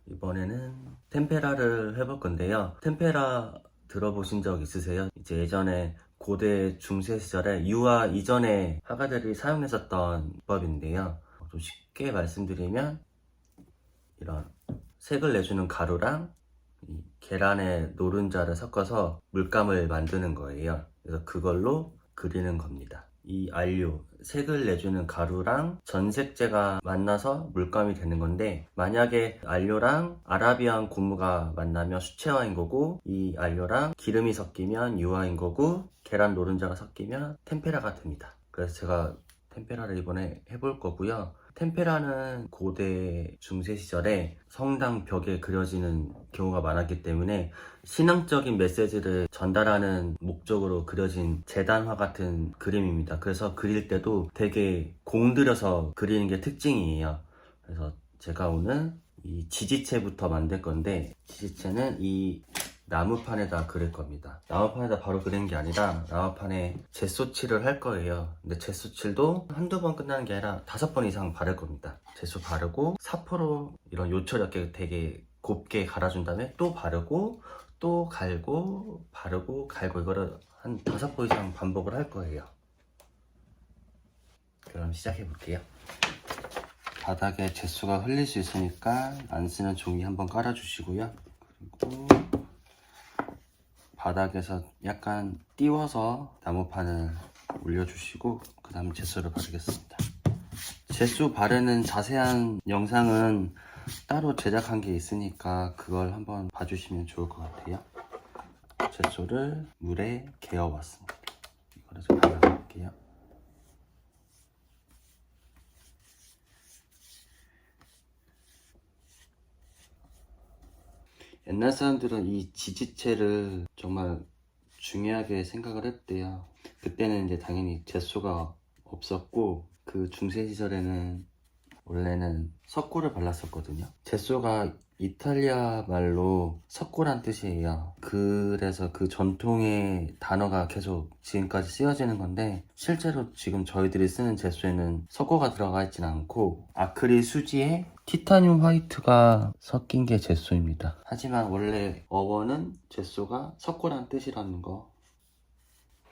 이번에는 템페라를 해볼 건데요. 템페라 들어보신 적 있으세요? 이제 예전에 고대 중세 시절에 유아 이전에 화가들이 사용했었던 기법인데요. 좀 쉽게 말씀드리면 이런 색을 내주는 가루랑 이 계란의 노른자를 섞어서 물감을 만드는 거예요. 그래서 그걸로 그리는 겁니다. 이 안료, 색을 내주는 가루랑 전색제가 만나서 물감이 되는 건데, 만약에 안료랑 아라비안 고무가 만나면 수채화인 거고, 이 안료랑 기름이 섞이면 유화인 거고, 계란 노른자가 섞이면 템페라가 됩니다. 그래서 제가 템페라를 이번에 해볼 거고요. 템페라는 고대 중세 시절에 성당 벽에 그려지는 경우가 많았기 때문에 신앙적인 메시지를 전달하는 목적으로 그려진 제단화 같은 그림입니다. 그래서 그릴 때도 되게 공들여서 그리는 게 특징이에요. 그래서 제가 오늘 이 지지체부터 만들 건데, 지지체는 이 나무판에다 그릴 겁니다. 나무판에다 바로 그리는 게 아니라 나무판에 젯소칠을 할 거예요. 근데 젯소칠도 한두 번 끝나는 게 아니라 5번 이상 바를 겁니다. 젯소 바르고 사포로 이런 요철 되게 곱게 갈아준 다음에 또 바르고 또 갈고 바르고 갈고, 이거를 한 5번 이상 반복을 할 거예요. 그럼 시작해 볼게요. 바닥에 젯소가 흘릴 수 있으니까 안 쓰는 종이 한번 깔아 주시고요. 그리고 바닥에서 약간 띄워서 나무판을 올려주시고 그 다음에 젯소를 바르겠습니다. 젯소 바르는 자세한 영상은 따로 제작한 게 있으니까 그걸 한번 봐주시면 좋을 것 같아요. 젯소를 물에 개어왔습니다. 이거를 좀 발라볼게요. 옛날 사람들은 이 지지체를 정말 중요하게 생각을 했대요. 그때는 이제 당연히 젯소가 없었고, 그 중세 시절에는 원래는 석고를 발랐었거든요. 젯소가 이탈리아 말로 석고란 뜻이에요. 그래서 그 전통의 단어가 계속 지금까지 쓰여지는 건데, 실제로 지금 저희들이 쓰는 젯소에는 석고가 들어가 있진 않고 아크릴 수지에 티타늄 화이트가 섞인 게 젯소입니다. 하지만 원래 어원은 젯소가 석고란 뜻이라는 거.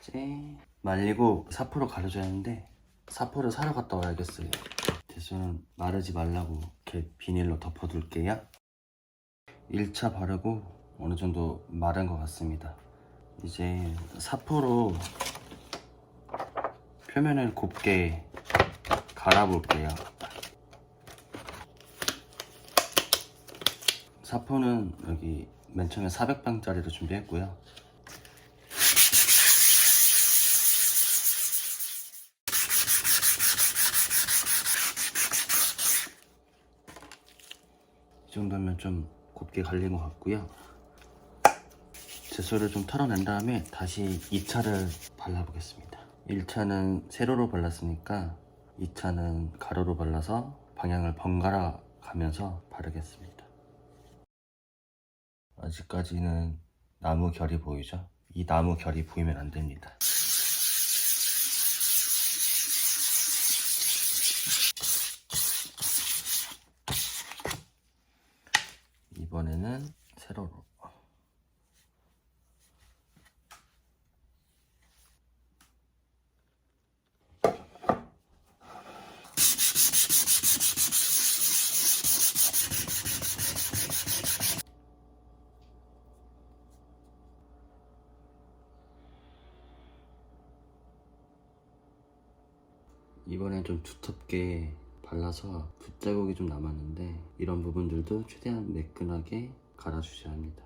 이제 말리고 사포로 가려줘야 하는데 사포를 사러 갔다 와야겠어요. 젯소는 마르지 말라고 이렇게 비닐로 덮어둘게요. 1차 바르고 어느 정도 마른 것 같습니다. 이제 사포로 표면을 곱게 갈아볼게요. 사포는 여기 맨 처음에 400방짜리로 준비했고요. 이 정도면 좀 곱게 갈린 것 같고요. 젯소를 좀 털어낸 다음에 다시 2차를 발라보겠습니다. 1차는 세로로 발랐으니까 2차는 가로로 발라서 방향을 번갈아 가면서 바르겠습니다. 아직까지는 나무 결이 보이죠? 이 나무 결이 보이면 안 됩니다. 이번에는 세로로. 이번엔 좀 두텁게 발라서 붓자국이 좀 남았는데, 이런 부분들도 최대한 매끈하게 갈아주셔야 합니다.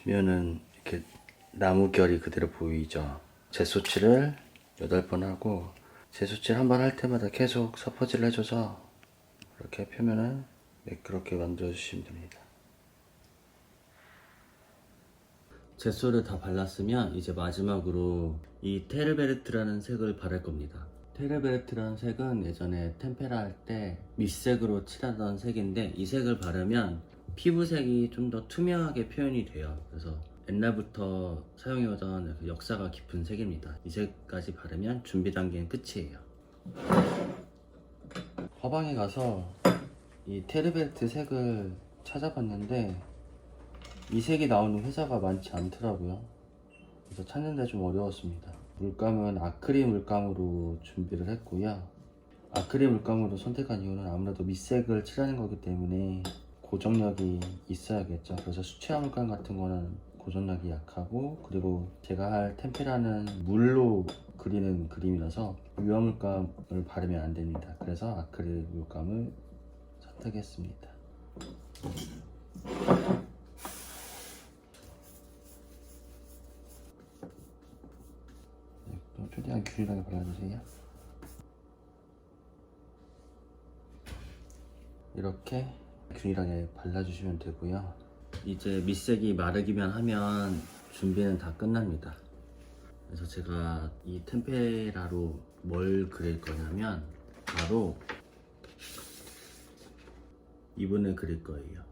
보시면은 이렇게 나무 결이 그대로 보이죠. 젯소칠을 8번 하고, 젯소칠 한 번 할 때마다 계속 서퍼질을 해줘서 이렇게 표면을 매끄럽게 만들어 주시면 됩니다. 젯소를 다 발랐으면 이제 마지막으로 이 테르베르트라는 색을 바를 겁니다. 테르베르트라는 색은 예전에 템페라 할 때 밑색으로 칠하던 색인데, 이 색을 바르면 피부색이 좀 더 투명하게 표현이 돼요. 그래서 옛날부터 사용해오던 역사가 깊은 색입니다. 이 색까지 바르면 준비 단계는 끝이에요. 화방에 가서 이 테르베르트 색을 찾아봤는데 이 색이 나오는 회사가 많지 않더라고요. 그래서 찾는데 좀 어려웠습니다. 물감은 아크릴 물감으로 준비를 했고요. 아크릴 물감으로 선택한 이유는 아무래도 밑색을 칠하는 거기 때문에 고정력이 있어야겠죠. 그래서 수채화 물감 같은 거는 고정력이 약하고, 그리고 제가 할 템페라는 물로 그리는 그림이라서 유화 물감을 바르면 안 됩니다. 그래서 아크릴 물감을 선택했습니다. 최대한 균일하게 발라주세요. 이렇게 균일하게 발라주시면 되고요. 이제 밑색이 마르기만 하면 준비는 다 끝납니다. 그래서 제가 이 템페라로 뭘 그릴 거냐면 바로 이분을 그릴 거예요.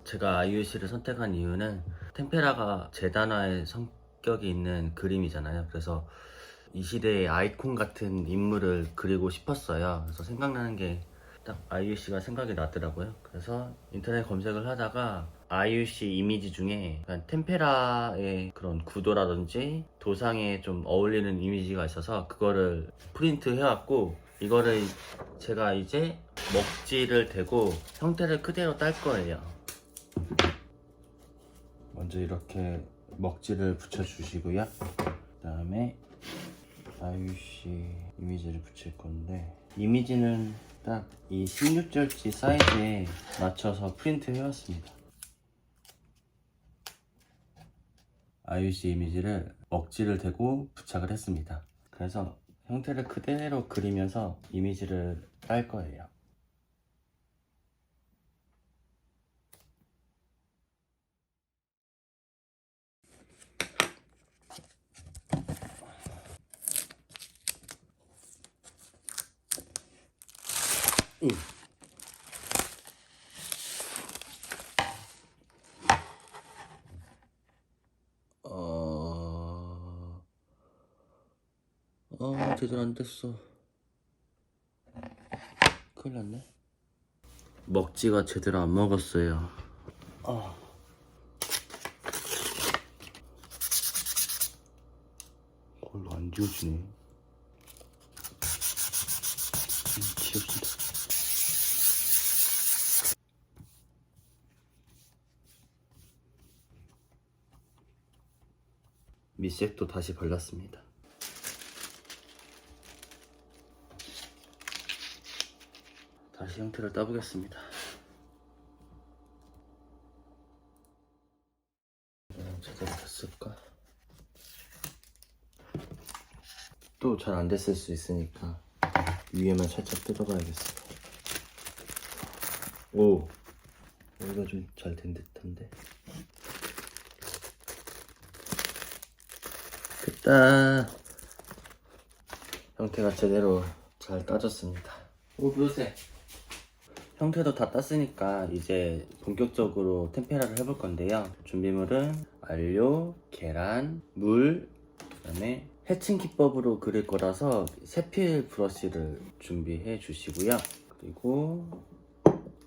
제가 IUC를 선택한 이유는 템페라가 재단화의 성격이 있는 그림이잖아요. 그래서 이 시대의 아이콘 같은 인물을 그리고 싶었어요. 그래서 생각나는 게 딱 IUC가 생각이 나더라고요. 그래서 인터넷 검색을 하다가 IUC 이미지 중에 템페라의 그런 구도라든지 도상에 좀 어울리는 이미지가 있어서 그거를 프린트 해왔고, 이거를 제가 이제 먹지를 대고 형태를 그대로 딸 거예요. 먼저 이렇게 먹지를 붙여주시고요. 그 다음에 IUC 이미지를 붙일 건데, 이미지는 딱 이 16절지 사이즈에 맞춰서 프린트 해왔습니다. IUC 이미지를 먹지를 대고 부착을 했습니다. 그래서 형태를 그대로 그리면서 이미지를 딸 거예요. 제대로 안 됐어. 큰일 났네. 먹지가 제대로 안 먹었어요. 그걸로 안 지워지네. 지워진다. 밑색도 다시 발랐습니다. 다시 형태를 따보겠습니다. 제대로 됐을까? 또 잘 안 됐을 수 있으니까 위에만 살짝 뜯어봐야겠어. 오! 여기가 좀 잘 된 듯한데? 됐다! 형태가 제대로 잘 따졌습니다. 오, 묘세! 형태도 다 땄으니까 이제 본격적으로 템페라를 해볼 건데요. 준비물은 알료, 계란, 물, 그 다음에 해칭 기법으로 그릴 거라서 세필 브러쉬를 준비해 주시고요. 그리고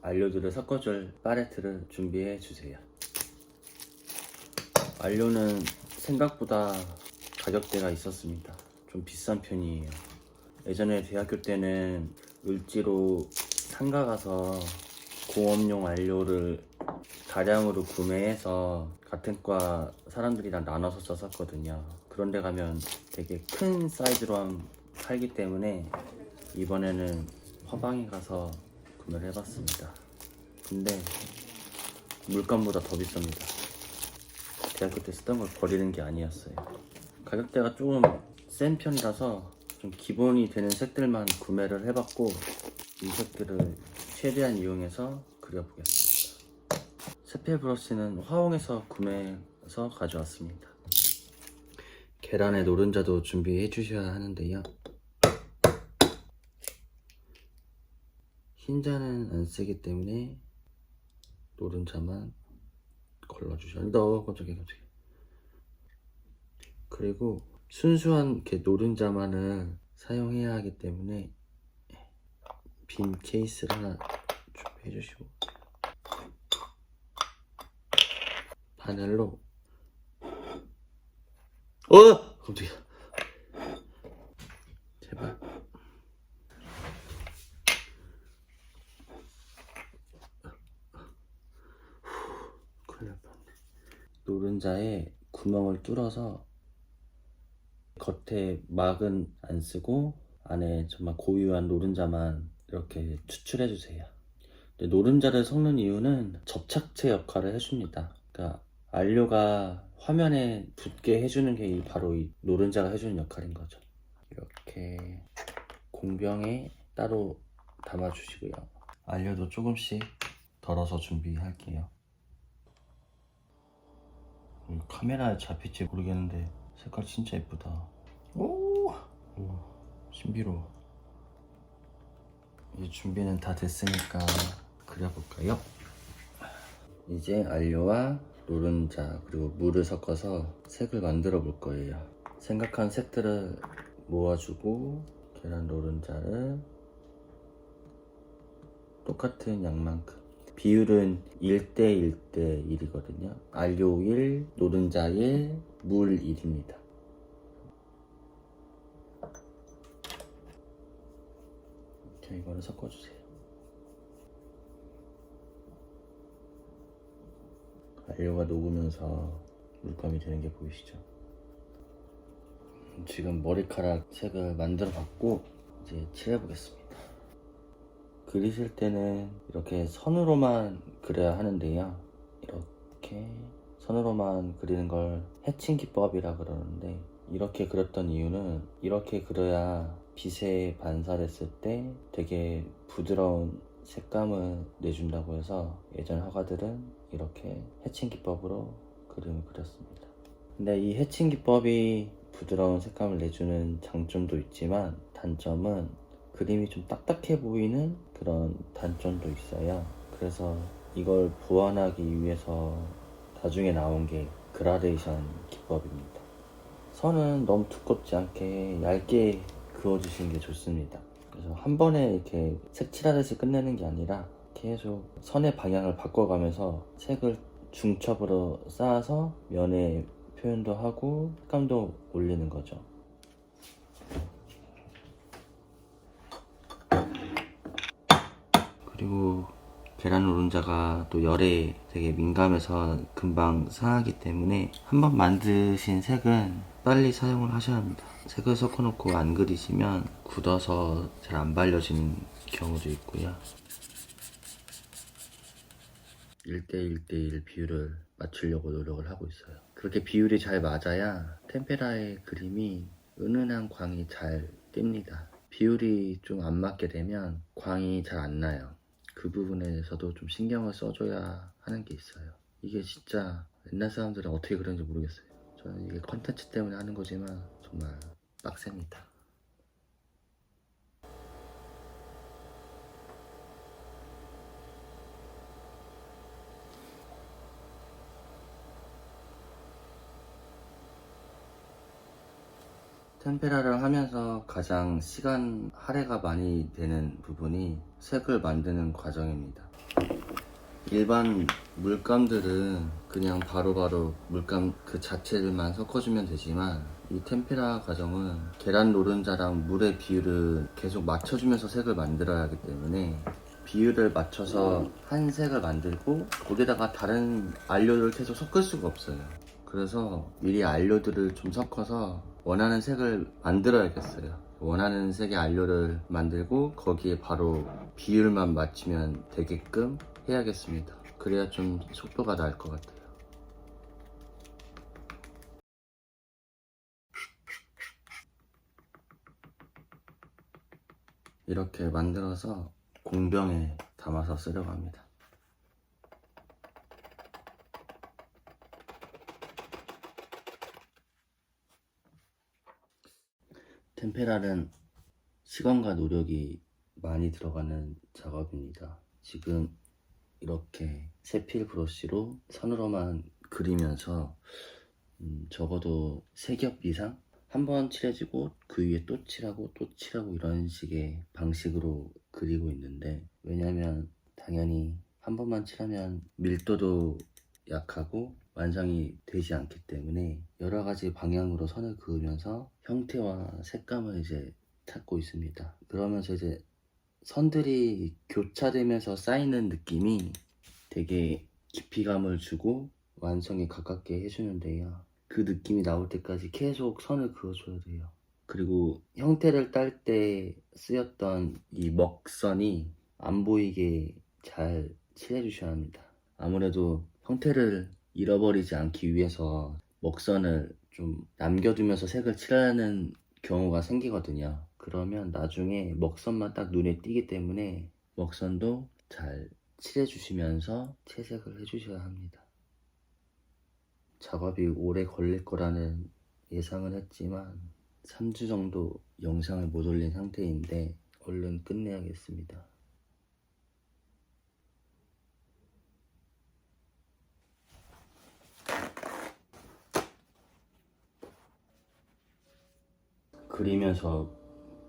알료들을 섞어줄 팔레트를 준비해 주세요. 알료는 생각보다 가격대가 있었습니다. 좀 비싼 편이에요. 예전에 대학교 때는 을지로 상가 가서 공업용 알료를 다량으로 구매해서 같은 과 사람들이랑 나눠서 썼었거든요. 그런데 가면 되게 큰 사이즈로 팔기 때문에 이번에는 화방에 가서 구매를 해봤습니다. 근데 물감보다 더 비쌉니다. 대학교 때 쓰던 걸 버리는 게 아니었어요. 가격대가 조금 센 편이라서 좀 기본이 되는 색들만 구매를 해봤고, 이 색들을 최대한 이용해서 그려보겠습니다. 세필 브러쉬는 화홍에서 구매해서 가져왔습니다. 계란의 노른자도 준비해 주셔야 하는데요. 흰자는 안 쓰기 때문에 노른자만 걸러주셔야 합니다. 깜짝이야. 그리고 순수한 이렇게 노른자만을 사용해야 하기 때문에 빈 케이스를 하나 준비해 주시고, 바늘로 깜짝이야. 제발. 큰일 날 뻔했네. 노른자에 구멍을 뚫어서 겉에 막은 안 쓰고 안에 정말 고유한 노른자만 이렇게 추출해 주세요. 노른자를 섞는 이유는 접착제 역할을 해줍니다. 그러니까 안료가 화면에 붙게 해주는 게 바로 이 노른자가 해주는 역할인 거죠. 이렇게 공병에 따로 담아 주시고요. 안료도 조금씩 덜어서 준비할게요. 카메라에 잡힐지 모르겠는데 색깔 진짜 예쁘다. 오 신비로워. 이제 준비는 다 됐으니까 그려볼까요? 이제 안료와 노른자 그리고 물을 섞어서 색을 만들어 볼 거예요. 생각한 색들을 모아주고 계란 노른자를 똑같은 양만큼, 비율은 1대 1대 1이거든요 안료 1, 노른자 1, 물 1입니다. 자, 이거를 섞어주세요. 안료가 녹으면서 물감이 되는 게 보이시죠? 지금 머리카락 색을 만들어 봤고 이제 칠해보겠습니다. 그리실 때는 이렇게 선으로만 그려야 하는데요, 이렇게 선으로만 그리는 걸 해칭 기법이라 그러는데, 이렇게 그렸던 이유는 이렇게 그려야 빛에 반사됐을 때 되게 부드러운 색감을 내준다고 해서 예전 화가들은 이렇게 해칭 기법으로 그림을 그렸습니다. 근데 이 해칭 기법이 부드러운 색감을 내주는 장점도 있지만 단점은 그림이 좀 딱딱해 보이는 그런 단점도 있어요. 그래서 이걸 보완하기 위해서 나중에 나온 게 그라데이션 기법입니다. 선은 너무 두껍지 않게 얇게 그어주시는 게 좋습니다. 그래서 한 번에 이렇게 색칠하듯이 끝내는 게 아니라 계속 선의 방향을 바꿔가면서 색을 중첩으로 쌓아서 면에 표현도 하고 색감도 올리는 거죠. 그리고 계란 노른자가 또 열에 되게 민감해서 금방 상하기 때문에 한번 만드신 색은 빨리 사용을 하셔야 합니다. 색을 섞어놓고 안 그리시면 굳어서 잘 안 발려지는 경우도 있고요. 1대 1대 1 비율을 맞추려고 노력을 하고 있어요. 그렇게 비율이 잘 맞아야 템페라의 그림이 은은한 광이 잘 띕니다. 비율이 좀 안 맞게 되면 광이 잘 안 나요. 그 부분에 대해서도 좀 신경을 써줘야 하는 게 있어요. 이게 진짜 옛날 사람들은 어떻게 그런지 모르겠어요. 저는 이게 컨텐츠 때문에 하는 거지만 정말 빡셉니다. 템페라를 하면서 가장 시간 할애가 많이 되는 부분이 색을 만드는 과정입니다. 일반 물감들은 그냥 바로바로 물감 그 자체를만 섞어주면 되지만 이 템페라 과정은 계란 노른자랑 물의 비율을 계속 맞춰주면서 색을 만들어야 하기 때문에 비율을 맞춰서 한 색을 만들고 거기다가 다른 안료를 계속 섞을 수가 없어요. 그래서 미리 안료들을 좀 섞어서 원하는 색을 만들어야겠어요. 원하는 색의 안료를 만들고 거기에 바로 비율만 맞추면 되게끔 해야겠습니다. 그래야 좀 속도가 날 것 같아요. 이렇게 만들어서 공병에 담아서 쓰려고 합니다. 템페랄은 시간과 노력이 많이 들어가는 작업입니다. 지금 이렇게 세필 브러쉬로 선으로만 그리면서 적어도 3겹 이상 한 번 칠해지고 그 위에 또 칠하고 또 칠하고 이런 식의 방식으로 그리고 있는데, 왜냐면 당연히 한 번만 칠하면 밀도도 약하고 완성이 되지 않기 때문에 여러 가지 방향으로 선을 그으면서 형태와 색감을 이제 찾고 있습니다. 그러면서 이제 선들이 교차되면서 쌓이는 느낌이 되게 깊이감을 주고 완성에 가깝게 해주는데요. 그 느낌이 나올 때까지 계속 선을 그어줘야 돼요. 그리고 형태를 딸 때 쓰였던 이 먹선이 안 보이게 잘 칠해주셔야 합니다. 아무래도 형태를 잃어버리지 않기 위해서 먹선을 좀 남겨두면서 색을 칠하는 경우가 생기거든요. 그러면 나중에 먹선만 딱 눈에 띄기 때문에 먹선도 잘 칠해주시면서 채색을 해주셔야 합니다. 작업이 오래 걸릴 거라는 예상을 했지만 3주 정도 영상을 못 올린 상태인데 얼른 끝내야겠습니다. 그리면서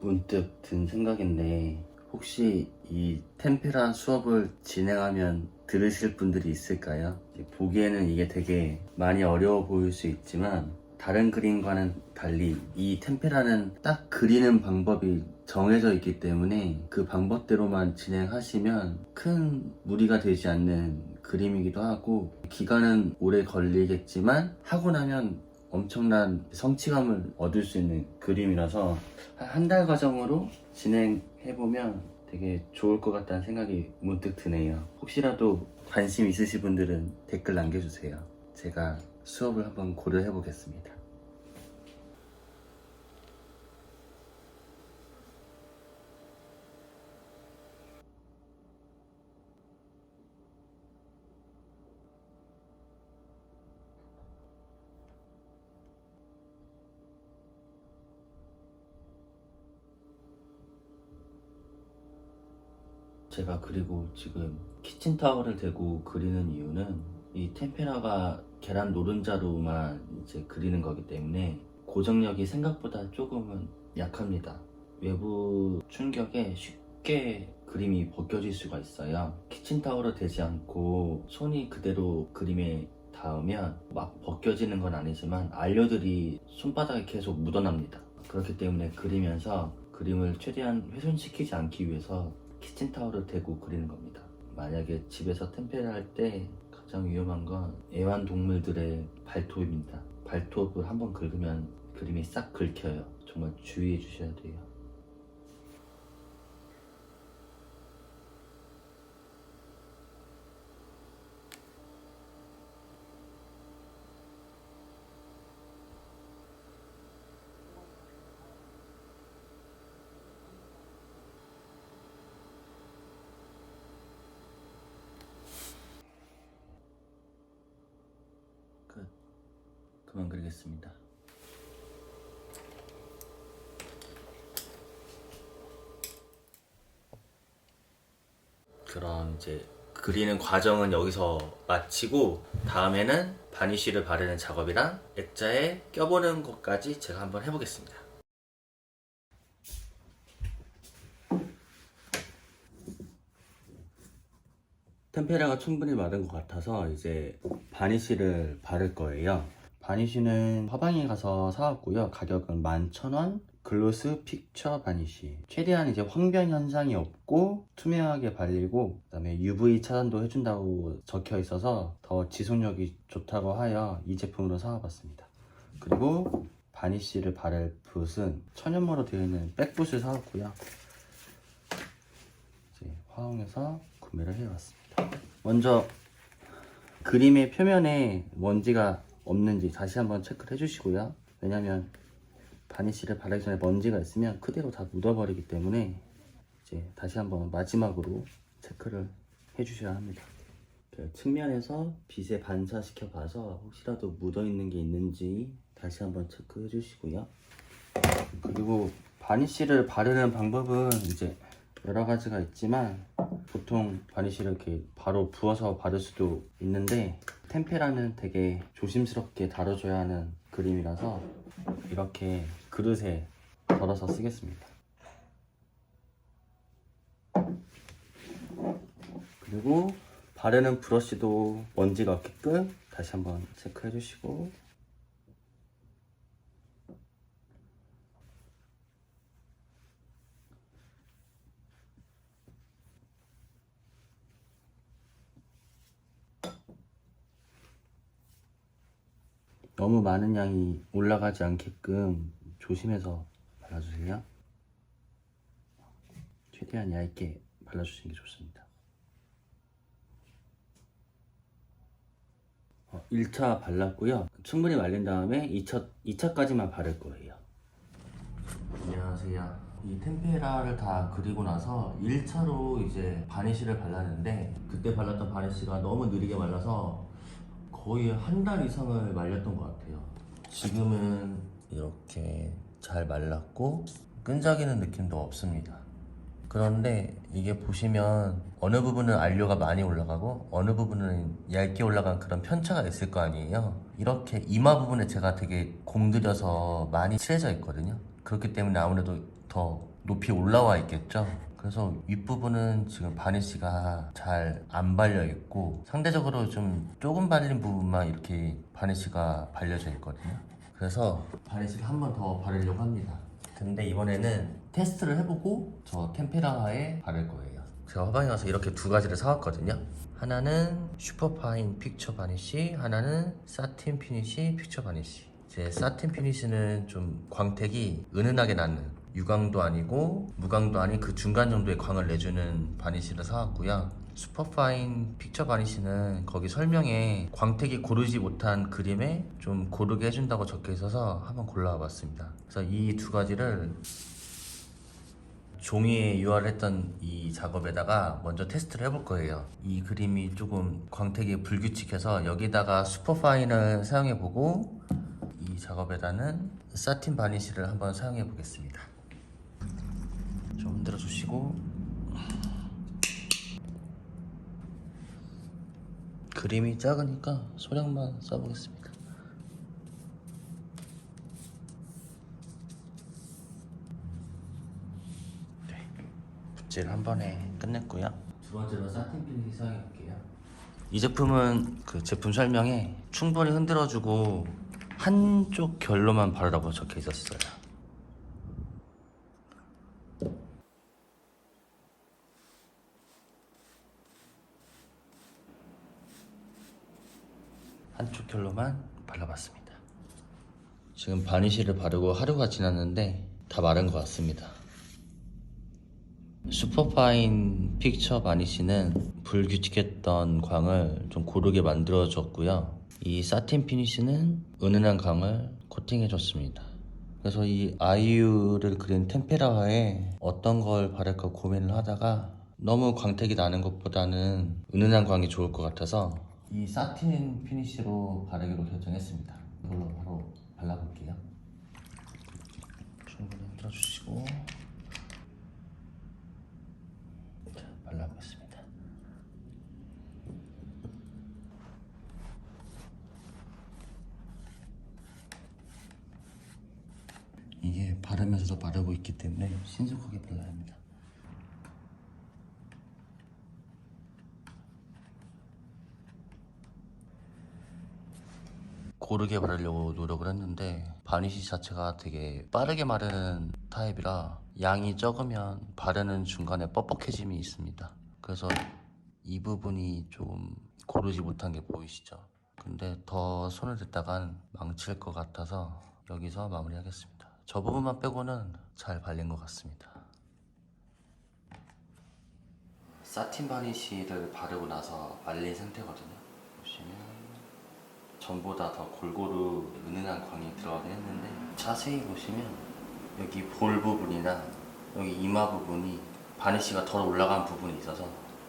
문득 든 생각인데, 혹시 이 템페라 수업을 진행하면 들으실 분들이 있을까요? 보기에는 이게 되게 많이 어려워 보일 수 있지만 다른 그림과는 달리 이 템페라는 딱 그리는 방법이 정해져 있기 때문에 그 방법대로만 진행하시면 큰 무리가 되지 않는 그림이기도 하고, 기간은 오래 걸리겠지만 하고 나면 엄청난 성취감을 얻을 수 있는 그림이라서 한 달 과정으로 진행해보면 되게 좋을 것 같다는 생각이 문득 드네요. 혹시라도 관심 있으신 분들은 댓글 남겨주세요. 제가 수업을 한번 고려해보겠습니다. 제가 그리고 지금 키친타월을 대고 그리는 이유는 이 템페라가 계란 노른자로만 이제 그리는 거기 때문에 고정력이 생각보다 조금은 약합니다. 외부 충격에 쉽게 그림이 벗겨질 수가 있어요. 키친타월을 대지 않고 손이 그대로 그림에 닿으면 막 벗겨지는 건 아니지만 안료들이 손바닥에 계속 묻어납니다. 그렇기 때문에 그리면서 그림을 최대한 훼손시키지 않기 위해서 키친타월을 대고 그리는 겁니다. 만약에 집에서 템페라 할 때 가장 위험한 건 애완동물들의 발톱입니다. 발톱을 한번 긁으면 그림이 싹 긁혀요. 정말 주의해 주셔야 돼요. 그만 그리겠습니다. 그럼 이제 그리는 과정은 여기서 마치고 다음에는 바니쉬를 바르는 작업이랑 액자에 껴보는 것까지 제가 한번 해보겠습니다. 템페라가 충분히 마른 것 같아서 이제 바니쉬를 바를 거예요. 바니쉬는 화방에 가서 사왔고요. 가격은 11,000원. 글로스 픽처 바니쉬. 최대한 이제 황변 현상이 없고 투명하게 발리고, 그다음에 UV 차단도 해준다고 적혀 있어서 더 지속력이 좋다고 하여 이 제품으로 사와봤습니다. 그리고 바니쉬를 바를 붓은 천연모로 되어 있는 백붓을 사왔고요. 이제 화홍에서 구매를 해왔습니다. 먼저 그림의 표면에 먼지가 없는지 다시 한번 체크를 해주시고요. 왜냐면 바니쉬를 바르기 전에 먼지가 있으면 그대로 다 묻어버리기 때문에 이제 다시 한번 마지막으로 체크를 해주셔야 합니다. 측면에서 빛에 반사시켜 봐서 혹시라도 묻어 있는 게 있는지 다시 한번 체크해 주시고요. 그리고 바니쉬를 바르는 방법은 이제 여러 가지가 있지만 보통 바니쉬를 이렇게 바로 부어서 바를 수도 있는데 템페라는 되게 조심스럽게 다뤄줘야 하는 그림이라서 이렇게 그릇에 덜어서 쓰겠습니다. 그리고 바르는 브러쉬도 먼지가 없게끔 다시 한번 체크해 주시고, 너무 많은 양이 올라가지 않게끔 조심해서 발라주세요. 최대한 얇게 발라주시는 게 좋습니다. 1차 발랐고요. 충분히 말린 다음에 2차까지만 바를 거예요. 안녕하세요. 이 템페라를 다 그리고 나서 1차로 이제 바니쉬를 발랐는데 그때 발랐던 바니쉬가 너무 느리게 말라서 거의 한 달 이상을 말렸던 것 같아요. 지금은 이렇게 잘 말랐고 끈적이는 느낌도 없습니다. 그런데 이게 보시면 어느 부분은 안료가 많이 올라가고 어느 부분은 얇게 올라간 그런 편차가 있을 거 아니에요. 이렇게 이마 부분에 제가 되게 공들여서 많이 칠해져 있거든요. 그렇기 때문에 아무래도 더 높이 올라와 있겠죠. 그래서 윗부분은 지금 바니쉬가 잘 안 발려 있고 상대적으로 좀 조금 발린 부분만 이렇게 바니쉬가 발려져 있거든요. 그래서 바니쉬를 한 번 더 바르려고 합니다. 근데 이번에는 테스트를 해보고 저 템페라에 바를 거예요. 제가 화방에 가서 이렇게 두 가지를 사왔거든요. 하나는 슈퍼파인 픽처 바니쉬, 하나는 사틴 피니쉬 픽처 바니쉬. 제 사틴 피니쉬는 좀 광택이 은은하게 나는, 유광도 아니고 무광도 아닌 그 중간 정도의 광을 내주는 바니쉬를 사왔고요. 슈퍼파인 픽처 바니쉬는 거기 설명에 광택이 고르지 못한 그림에 좀 고르게 해준다고 적혀 있어서 한번 골라와 봤습니다. 그래서 이 두 가지를 종이에 유화했던 이 작업에다가 먼저 테스트를 해볼 거예요. 이 그림이 조금 광택이 불규칙해서 여기다가 슈퍼파인을 사용해보고 이 작업에다는 사틴 바니쉬를 한번 사용해 보겠습니다. 좀 흔들어 주시고, 그림이 작으니까 소량만 써보겠습니다. 네, 붓질 한 번에 끝냈고요. 두 번째로 사틴 피니쉬 사용해 볼게요. 이 제품은 그 제품 설명에 충분히 흔들어주고 한쪽 결로만 바르라고 적혀 있었어요. 한쪽 결로만 발라봤습니다. 지금 바니쉬를 바르고 하루가 지났는데 다 마른 것 같습니다. 슈퍼파인 픽처 바니쉬는 불규칙했던 광을 좀 고르게 만들어줬고요. 이 사틴 피니쉬는 은은한 광을 코팅해줬습니다. 그래서 이 아이유를 그린 템페라화에 어떤 걸 바를까 고민을 하다가 너무 광택이 나는 것보다는 은은한 광이 좋을 것 같아서 이 사틴 피니쉬로 바르기로 결정했습니다. 이걸로 바로 발라볼게요. 충분히 흔들어주시고 발라보겠습니다. 이게 바르면서도 바르고 있기 때문에 신속하게 발라야 합니다. 고르게 바르려고 노력을 했는데 바니쉬 자체가 되게 빠르게 마르는 타입이라 양이 적으면 바르는 중간에 뻑뻑해짐이 있습니다. 그래서 이 부분이 좀 고르지 못한 게 보이시죠? 근데 더 손을 댔다간 망칠 것 같아서 여기서 마무리하겠습니다. 저 부분만 빼고는 잘 발린 것 같습니다. 사틴 바니쉬를 바르고 나서 말린 상태거든요. 보시면 전보다 더 골고루 은은한 광이 들어가긴 했는데, 자세히 보시면 여기 볼 부분이나 여기 이마 부분이 바니쉬가 덜 올라간 부분이 있어서,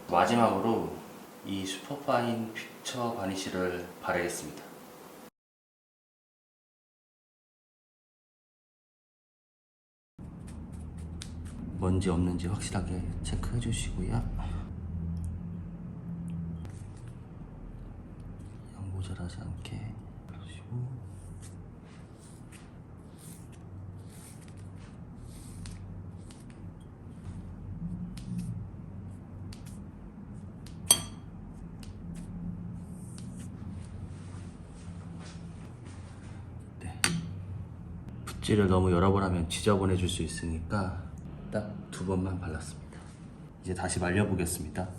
마지막으로 이 슈퍼파인 픽처 바니쉬를 바르겠습니다. 먼지 없는지 확실하게 체크해 주시고요. 양 모자라지 않게 그러시고, 네. 붓질을 너무 여러 번 하면 지저분해질 수 있으니까 딱 2번만 발랐습니다. 이제 다시 말려보겠습니다.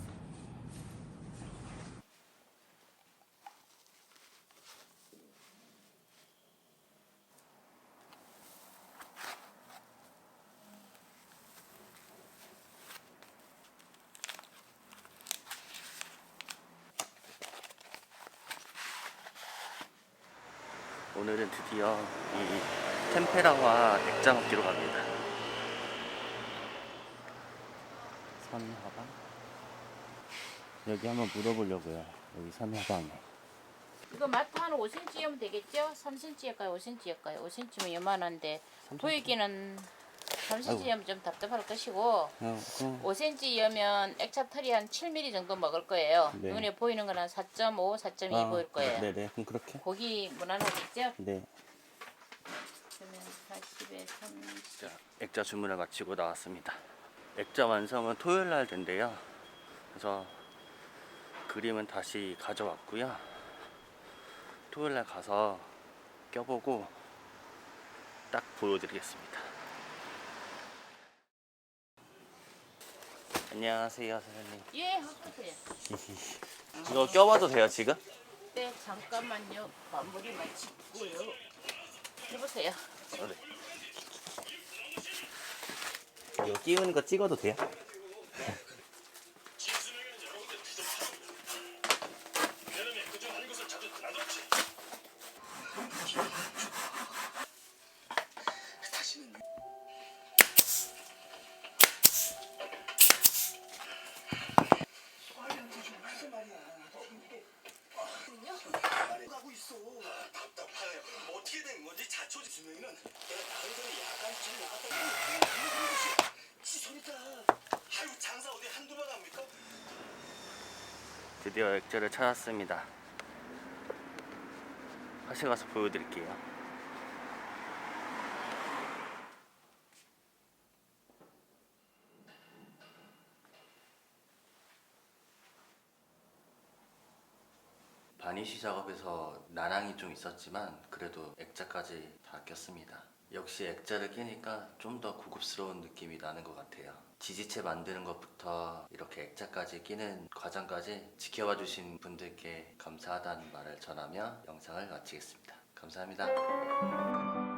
오늘은 드디어 이 템페라와 액자 먹기로 갑니다. 선하방? 여기 한번 물어보려고요. 여기 선하방에. 이거 마트 한 5cm면 되겠죠? 3cm일까요? 5cm일까요? 5cm면 요만한데 보이기는 3cm면 좀 답답할 것이고 5cm면 액차 털이 한 7mm 정도 먹을 거예요. 네. 눈에 보이는 건 한 4.5, 4.2 보일 거예요. 네네. 그럼 그렇게? 고기 무난하겠죠? 네. 그러면 40에 30. 자, 액자 주문을 마치고 나왔습니다. 액자 완성은 토요일 날 된대요. 그래서 그림은 다시 가져왔고요. 토요일 날 가서 껴보고 딱 보여드리겠습니다. 안녕하세요, 사장님. 예, 하세요. 이거 껴봐도 돼요, 지금? 네, 잠깐만요. 마무리 마치고요. 해보세요. 네. 이거 끼우는 거 찍어도 돼요? 하고 있어. 답답하네. 어떻게 된 건지 자초지 주명이는 내가 다른 사람이 약간 좀 나갔다. 지 소리다. 아유 장사 어디 한두 번 합니까? 드디어 액자를 찾았습니다. 화실 가서 보여드릴게요. 바니쉬 작업에서 나랑이 좀 있었지만 그래도 액자까지 다 꼈습니다. 역시 액자를 끼니까 좀 더 고급스러운 느낌이 나는 것 같아요. 지지체 만드는 것부터 이렇게 액자까지 끼는 과정까지 지켜봐 주신 분들께 감사하다는 말을 전하며 영상을 마치겠습니다. 감사합니다.